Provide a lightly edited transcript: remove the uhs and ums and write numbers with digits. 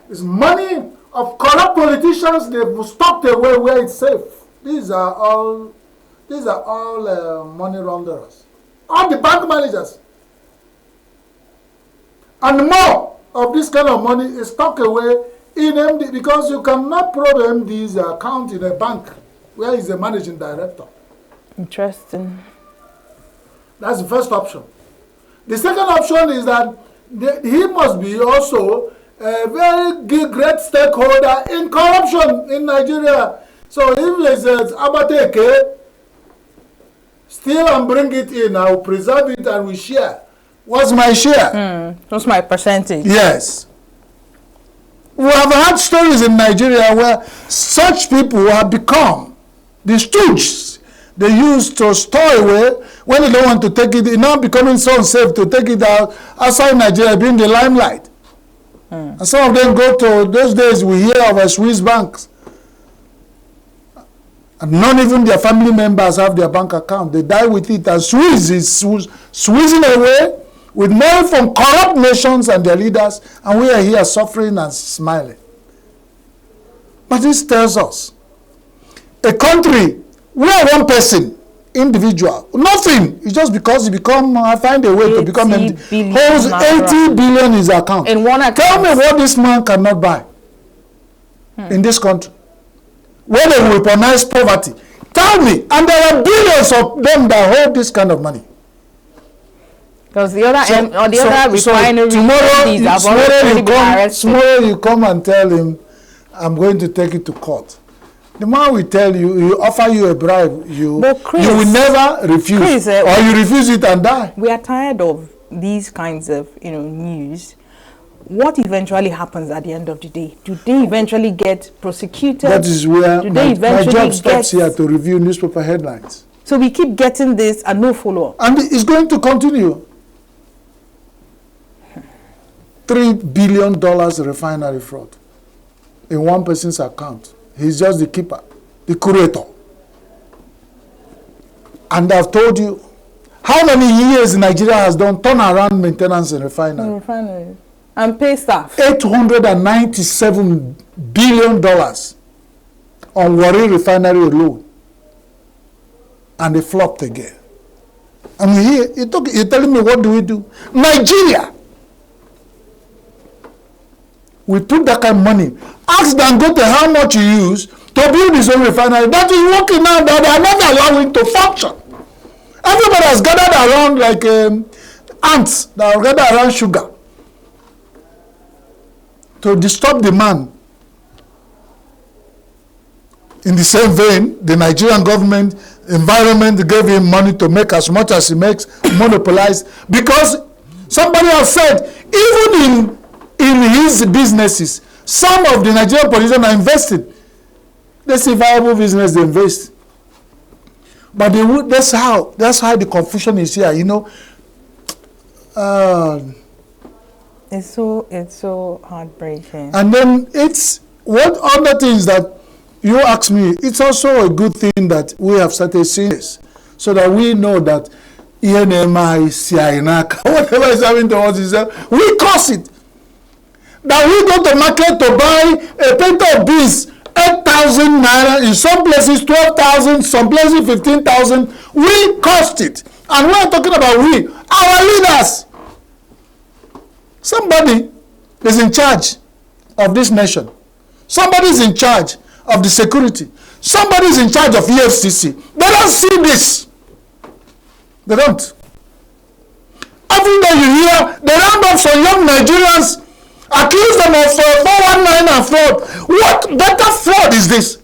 It's money of corrupt politicians. They've stocked away where it's safe. These are all money launderers. All the bank managers. And more of this kind of money is stocked away in MD, because you cannot probe MD's account in a bank where he's a managing director. Interesting. That's the first option. The second option is that he must be also a very great stakeholder in corruption in Nigeria. So if there's Abateke, steal and bring it in, I will preserve it and we share. What's my share? What's my percentage? Yes. We have had stories in Nigeria where such people have become the stooges they use to store away when they don't want to take it. It's now becoming so unsafe to take it out outside Nigeria, being the limelight. And some of them go to, those days we hear of a Swiss banks. And not even their family members have their bank account. They die with it. And Swiss is squeezing away with money from corrupt nations and their leaders, and we are here suffering and smiling. But this tells us, a country where one person, individual, nothing, it's just because he find a way to become empty, holds 80 billion in his account. In one account. Tell me what this man cannot buy in this country, where they weaponize poverty. Tell me, and there are billions of them that hold this kind of money. Because the other refinery companies have already been arrested. Tomorrow you come and tell him, I'm going to take it to court. The man will tell you, he offer you a bribe, you will never refuse. Chris, or you refuse it and die. We are tired of these kinds of news. What eventually happens at the end of the day? Do they eventually get prosecuted? That is where my job stops here, to review newspaper headlines. So we keep getting this and no follow-up. And it's going to continue. $3 billion refinery fraud in one person's account. He's just the keeper, the curator. And I've told you, how many years Nigeria has done turnaround maintenance in refinery? And pay staff. $897 billion on Warri refinery alone. And they flopped again. And you're telling me, what do we do? Nigeria! We took that kind of money. Ask Dangote how much you use to build his own refinery. That is working now, that they are not allowing to function. Everybody has gathered around like ants that are gathered around sugar to disturb the man. In the same vein, the Nigerian government, environment gave him money to make as much as he makes, monopolize, because somebody has said, even in his businesses, some of the Nigerian politicians are invested. They see viable business, they invest. But that's how the confusion is here, It's so heartbreaking. And then it's what other things that you ask me. It's also a good thing that we have started seeing this, so that we know that ENMI, CINAC, whatever is happening to us, we cause it. That we go to market to buy a paint of beans, 8,000 naira, in some places 12,000, some places 15,000. We cost it. And we are talking about our leaders. Somebody is in charge of this nation. Somebody is in charge of the security. Somebody is in charge of EFCC. They don't see this. They don't. Every day you hear, they round up some young Nigerians, accuse them of 419 and fraud. What better fraud is this?